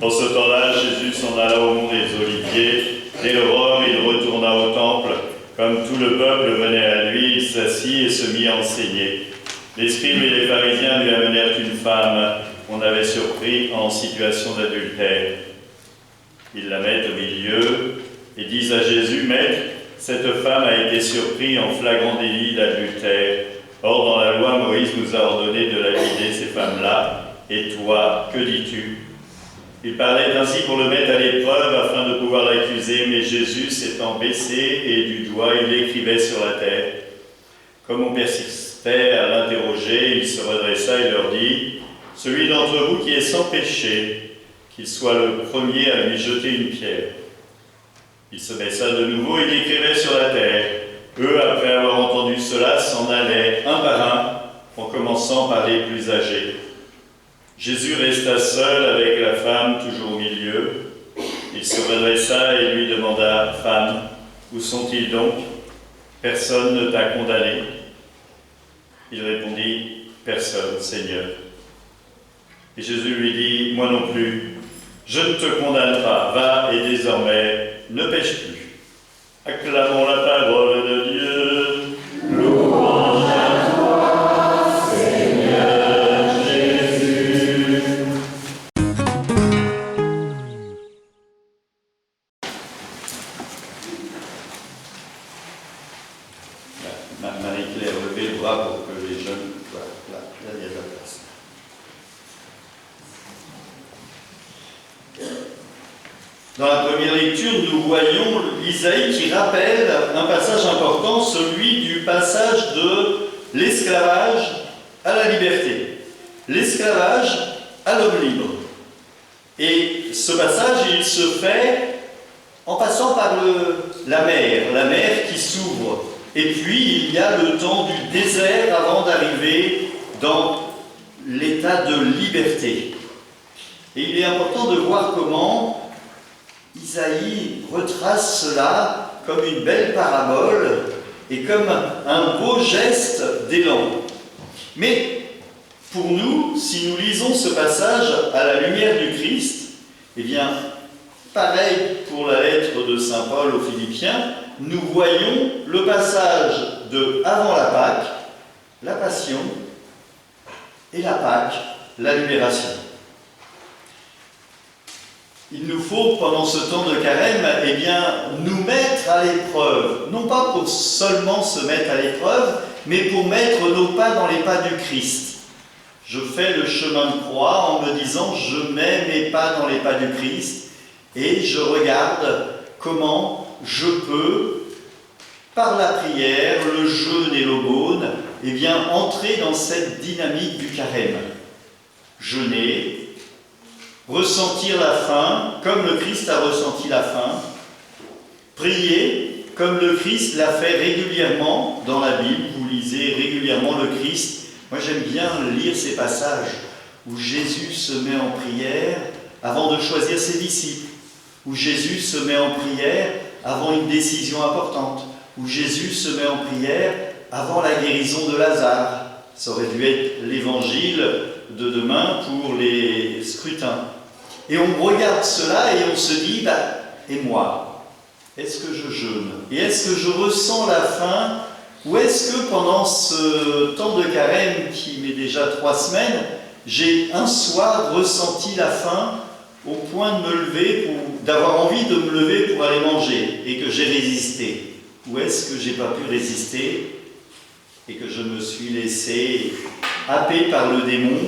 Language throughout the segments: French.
En ce temps-là, Jésus s'en alla au mont des Oliviers. Dès l'aurore, il retourna au temple. Comme tout le peuple venait à lui, il s'assit et se mit à enseigner. Les scribes et les pharisiens lui amenèrent une femme qu'on avait surpris en situation d'adultère. Ils la mettent au milieu et disent à Jésus, « Maître, cette femme a été surprise en flagrant délit d'adultère. Or, dans la loi, Moïse nous a ordonné de lapider ces femmes-là. Et toi, que dis-tu » Il parlait ainsi pour le mettre à l'épreuve afin de pouvoir l'accuser, mais Jésus s'étant baissé et du doigt, il écrivait sur la terre. Comme on persistait à l'interroger, il se redressa et leur dit, « Celui d'entre vous qui est sans péché, qu'il soit le premier à lui jeter une pierre. » Il se baissa de nouveau et il écrivait sur la terre. Eux, après avoir entendu cela, s'en allaient un par un, en commençant par les plus âgés. Jésus resta seul avec la femme, toujours au milieu. Il se redressa et lui demanda, « Femme, où sont-ils donc? Personne ne t'a condamné ?» Il répondit, « Personne, Seigneur. » Et Jésus lui dit, « Moi non plus, je ne te condamne pas, va et désormais ne pêche plus. » Acclamons la parole de Dieu. Louange à toi, Seigneur Jésus. Marie-Claire, levez le bras pour que les jeunes... Voilà, là, il y a de la place. Dans la première lecture, nous voyons Isaïe qui rappelle un passage important, celui du passage de l'esclavage à la liberté, l'esclavage à l'homme libre. Et ce passage, il se fait en passant par la mer qui s'ouvre. Et puis, il y a le temps du désert avant d'arriver dans l'état de liberté. Et il est important de voir comment Isaïe retrace cela comme une belle parabole et comme un beau geste d'élan. Mais pour nous, si nous lisons ce passage à la lumière du Christ, eh bien, pareil pour la lettre de saint Paul aux Philippiens, nous voyons le passage de avant la Pâque, la Passion, et la Pâque, la libération. Il nous faut, pendant ce temps de carême, eh bien, nous mettre à l'épreuve, non pas pour seulement se mettre à l'épreuve, mais pour mettre nos pas dans les pas du Christ. Je fais le chemin de croix en me disant, je mets mes pas dans les pas du Christ, et je regarde comment je peux, par la prière, le jeûne et l'aumône, eh bien, entrer dans cette dynamique du carême. Jeûner, ressentir la faim, comme le Christ a ressenti la faim, prier, comme le Christ l'a fait régulièrement dans la Bible, vous lisez régulièrement le Christ. Moi j'aime bien lire ces passages où Jésus se met en prière avant de choisir ses disciples, où Jésus se met en prière avant une décision importante, où Jésus se met en prière avant la guérison de Lazare. Ça aurait dû être l'évangile de demain pour les scrutins. Et on regarde cela et on se dit, et moi, est-ce que je jeûne? Et est-ce que je ressens la faim? Ou est-ce que pendant ce temps de carême qui m'est déjà 3 semaines, j'ai un soir ressenti la faim au point de me lever, d'avoir envie de me lever pour aller manger et que j'ai résisté? Ou est-ce que j'ai pas pu résister et que je me suis laissé happer par le démon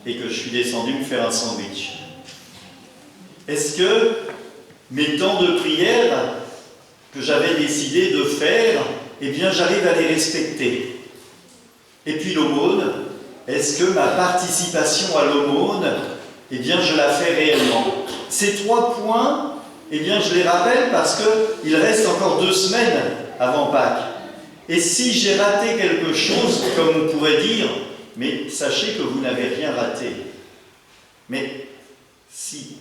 et que je suis descendu me faire un sandwich? Est-ce que mes temps de prière que j'avais décidé de faire, eh bien j'arrive à les respecter? Et puis l'aumône, est-ce que ma participation à l'aumône, eh bien je la fais réellement? Ces 3 points, eh bien je les rappelle parce qu'il reste encore 2 semaines avant Pâques. Et si j'ai raté quelque chose, comme on pourrait dire, mais sachez que vous n'avez rien raté. Mais si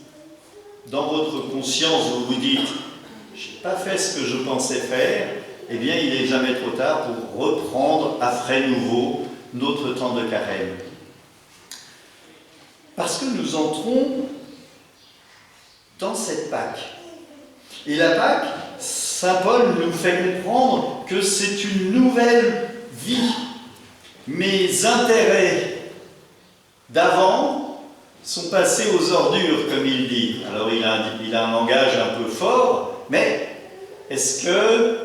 dans votre conscience, vous vous dites « je n'ai pas fait ce que je pensais faire », eh bien, il n'est jamais trop tard pour reprendre à frais nouveaux notre temps de carême. Parce que nous entrons dans cette Pâque. Et la Pâque, saint Paul nous fait comprendre que c'est une nouvelle vie. Mes intérêts d'avant sont passés aux ordures, comme il dit. Alors il a un langage un peu fort, mais est-ce que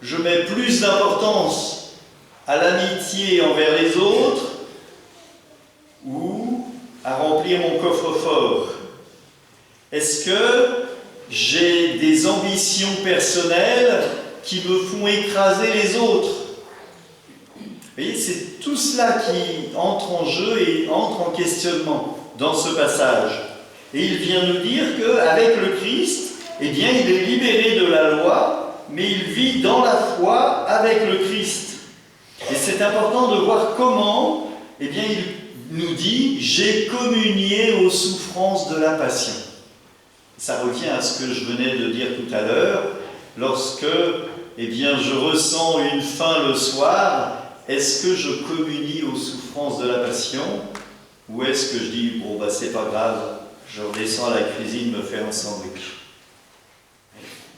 je mets plus d'importance à l'amitié envers les autres ou à remplir mon coffre-fort? Est-ce que j'ai des ambitions personnelles qui me font écraser les autres? Vous voyez, c'est tout cela qui entre en jeu et entre en questionnement dans ce passage. Et il vient nous dire qu'avec le Christ, eh bien, il est libéré de la loi, mais il vit dans la foi avec le Christ. Et c'est important de voir comment, eh bien, il nous dit « J'ai communié aux souffrances de la passion ». Ça revient à ce que je venais de dire tout à l'heure, lorsque, eh bien, je ressens une faim le soir. Est-ce que je communie aux souffrances de la passion ou est-ce que je dis, bon, bah, c'est pas grave, je redescends à la cuisine me faire un sandwich?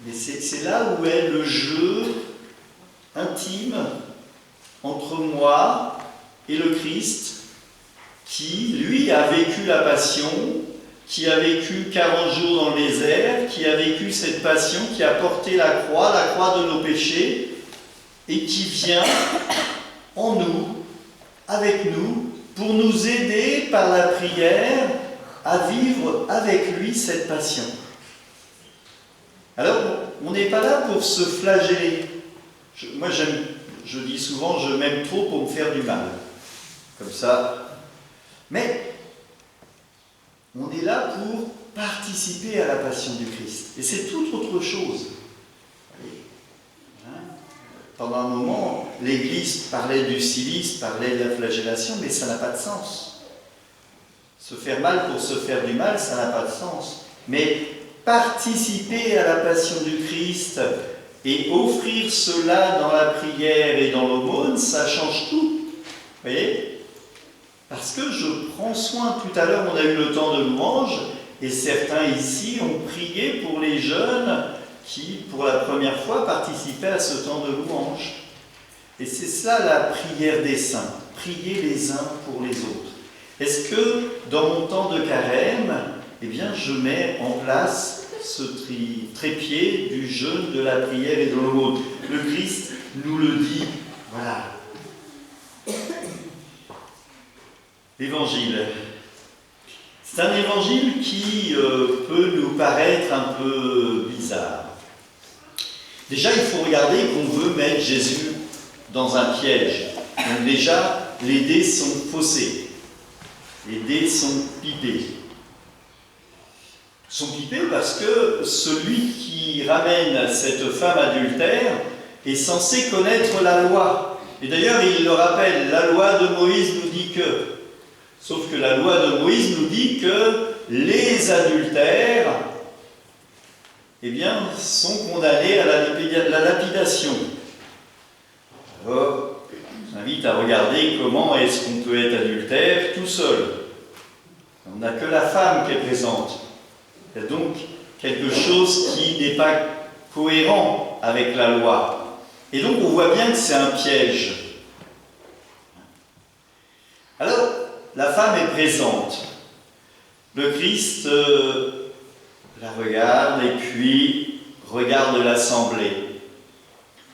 Mais c'est là où est le jeu intime entre moi et le Christ qui, lui, a vécu la passion, qui a vécu 40 jours dans le désert, qui a vécu cette passion, qui a porté la croix de nos péchés, et qui vient en nous, avec nous, pour nous aider par la prière à vivre avec lui cette passion. Alors, on n'est pas là pour se flageller. Moi, je dis souvent, je m'aime trop pour me faire du mal. Comme ça. Mais, on est là pour participer à la passion du Christ. Et c'est toute autre chose. Pendant un moment, l'Église parlait du cilice, parlait de la flagellation, mais ça n'a pas de sens. Se faire mal pour se faire du mal, ça n'a pas de sens. Mais participer à la passion du Christ et offrir cela dans la prière et dans l'aumône, ça change tout. Vous voyez? Parce que je prends soin. Tout à l'heure, on a eu le temps de louange, et certains ici ont prié pour les jeunes qui, pour la première fois, participaient à ce temps de louange. Et c'est cela la prière des saints, prier les uns pour les autres. Est-ce que, dans mon temps de carême, eh bien, je mets en place ce trépied du jeûne, de la prière et de l'aumône? Le Christ nous le dit, voilà. L'Évangile. C'est un évangile qui peut nous paraître un peu bizarre. Déjà, il faut regarder qu'on veut mettre Jésus dans un piège. Donc déjà, les dés sont faussés. Les dés sont pipés. Ils sont pipés parce que celui qui ramène cette femme adultère est censé connaître la loi. Et d'ailleurs, il le rappelle, la loi de Moïse nous dit que. Sauf que la loi de Moïse nous dit que les adultères, eh bien, sont condamnés à la lapidation. Alors, je vous invite à regarder comment est-ce qu'on peut être adultère tout seul. On n'a que la femme qui est présente. Il y a donc quelque chose qui n'est pas cohérent avec la loi. Et donc, on voit bien que c'est un piège. Alors, la femme est présente. Le Christ la regarde et puis regarde l'assemblée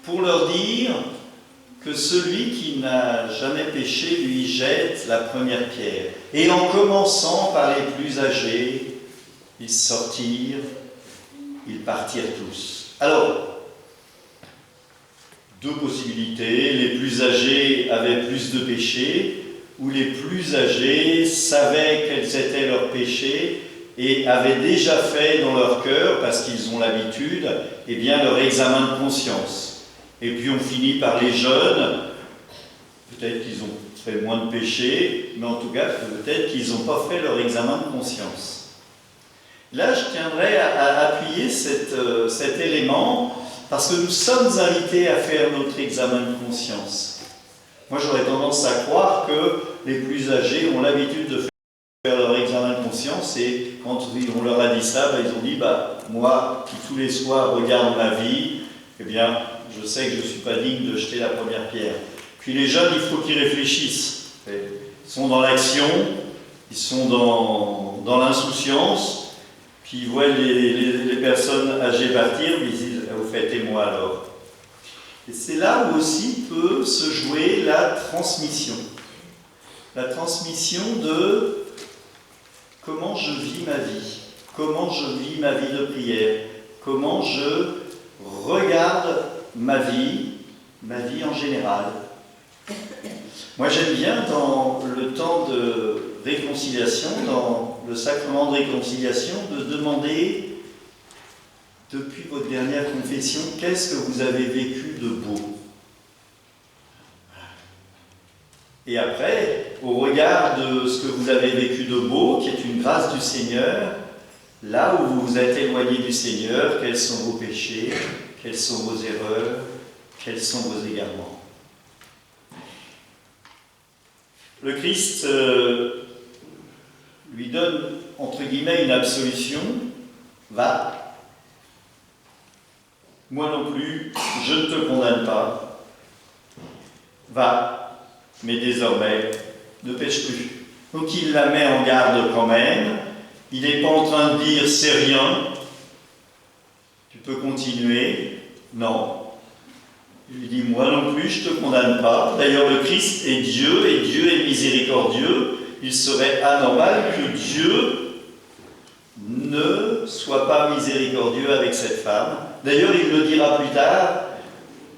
pour leur dire que celui qui n'a jamais péché lui jette la première pierre. Et en commençant par les plus âgés, ils sortirent, ils partirent tous. Alors, deux possibilités. Les plus âgés avaient plus de péchés, ou les plus âgés savaient quels étaient leurs péchés et avaient déjà fait dans leur cœur, parce qu'ils ont l'habitude, eh bien, leur examen de conscience. Et puis on finit par les jeunes, peut-être qu'ils ont fait moins de péchés, mais en tout cas, peut-être qu'ils n'ont pas fait leur examen de conscience. Là, je tiendrais à appuyer cet élément, parce que nous sommes invités à faire notre examen de conscience. Moi, j'aurais tendance à croire que les plus âgés ont l'habitude de faire faire leur examen de conscience et quand on leur a dit ça, ils ont dit moi qui tous les soirs regarde ma vie, eh bien je sais que je ne suis pas digne de jeter la première pierre. Puis les jeunes, il faut qu'ils réfléchissent. Ils sont dans l'action, ils sont dans l'insouciance, puis ils voient les personnes âgées partir, mais ils disent au fait, et moi alors? Et c'est là où aussi peut se jouer la transmission. La transmission de comment je vis ma vie, comment je vis ma vie de prière, comment je regarde ma vie en général. Moi j'aime bien dans le temps de réconciliation, dans le sacrement de réconciliation, de demander depuis votre dernière confession, qu'est-ce que vous avez vécu de beau? Et après, au regard de ce que vous avez vécu de beau, qui est une grâce du Seigneur, là où vous vous êtes éloigné du Seigneur, quels sont vos péchés, quelles sont vos erreurs, quels sont vos égarements. Le Christ lui donne, entre guillemets, une absolution. Va. Moi non plus, je ne te condamne pas. Va, mais désormais, ne pêche plus. Donc il la met en garde quand même. Il n'est pas en train de dire c'est rien, tu peux continuer. Non. Il lui dit moi non plus, je ne te condamne pas. D'ailleurs, le Christ est Dieu et Dieu est miséricordieux. Il serait anormal que Dieu ne soit pas miséricordieux avec cette femme. D'ailleurs, il le dira plus tard,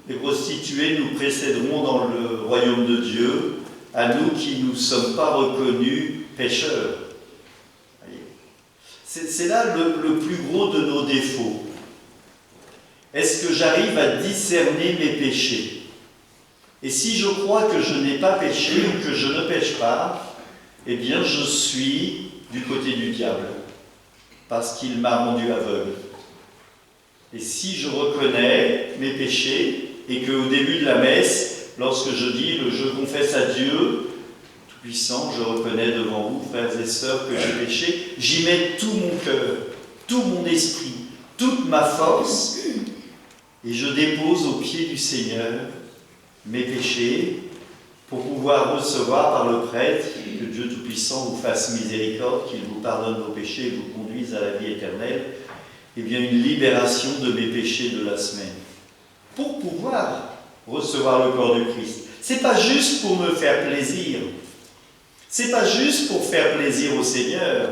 les prostituées nous précéderont dans le royaume de Dieu, à nous qui ne nous sommes pas reconnus pécheurs. C'est là le plus gros de nos défauts. Est-ce que j'arrive à discerner mes péchés? Et si je crois que je n'ai pas péché ou que je ne pêche pas, eh bien je suis du côté du diable, parce qu'il m'a rendu aveugle. Et si je reconnais mes péchés, et qu'au début de la messe, lorsque je dis « je confesse à Dieu, Tout-Puissant, je reconnais devant vous, frères et sœurs, que j'ai péché », j'y mets tout mon cœur, tout mon esprit, toute ma force, et je dépose aux pieds du Seigneur mes péchés pour pouvoir recevoir par le prêtre, que Dieu Tout-Puissant vous fasse miséricorde, qu'il vous pardonne vos péchés et vous conduise à la vie éternelle, et bien une libération de mes péchés de la semaine. Pour pouvoir recevoir le corps du Christ. C'est pas juste pour me faire plaisir. C'est pas juste pour faire plaisir au Seigneur.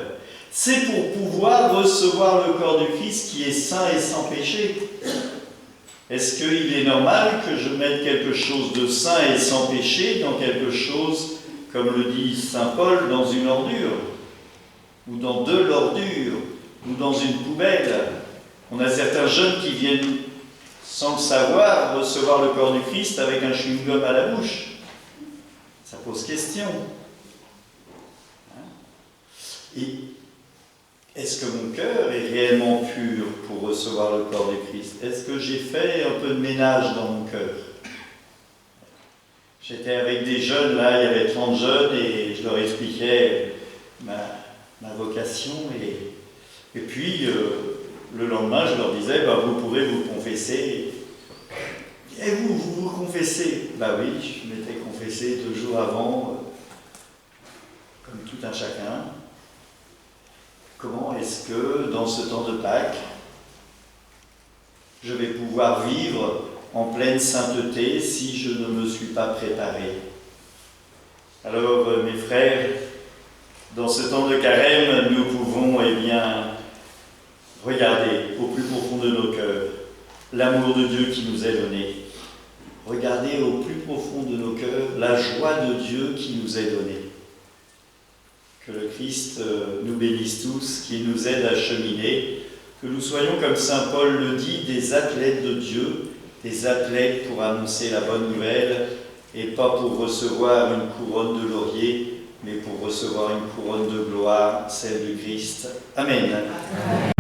C'est pour pouvoir recevoir le corps du Christ qui est saint et sans péché. Est-ce qu'il est normal que je mette quelque chose de saint et sans péché dans quelque chose, comme le dit saint Paul, dans une ordure, ou dans de l'ordure, ou dans une poubelle? On a certains jeunes qui viennent, sans le savoir, recevoir le corps du Christ avec un chewing-gum à la bouche. Ça pose question. Et est-ce que mon cœur est réellement pur pour recevoir le corps du Christ? Est-ce que j'ai fait un peu de ménage dans mon cœur? J'étais avec des jeunes, là, il y avait 30 jeunes, et je leur expliquais ma vocation. Et puis, le lendemain, je leur disais, vous pourrez vous confesser. Et vous confessez? Oui, je m'étais confessé 2 jours avant, comme tout un chacun. Comment est-ce que, dans ce temps de Pâques, je vais pouvoir vivre en pleine sainteté si je ne me suis pas préparé? Alors, mes frères, dans ce temps de carême, nous pouvons, regarder au plus profond de nos cœurs l'amour de Dieu qui nous est donné. Regardez au plus profond de nos cœurs la joie de Dieu qui nous est donnée. Que le Christ nous bénisse tous, qu'il nous aide à cheminer, que nous soyons, comme saint Paul le dit, des athlètes de Dieu, des athlètes pour annoncer la bonne nouvelle, et pas pour recevoir une couronne de laurier, mais pour recevoir une couronne de gloire, celle du Christ. Amen. Amen.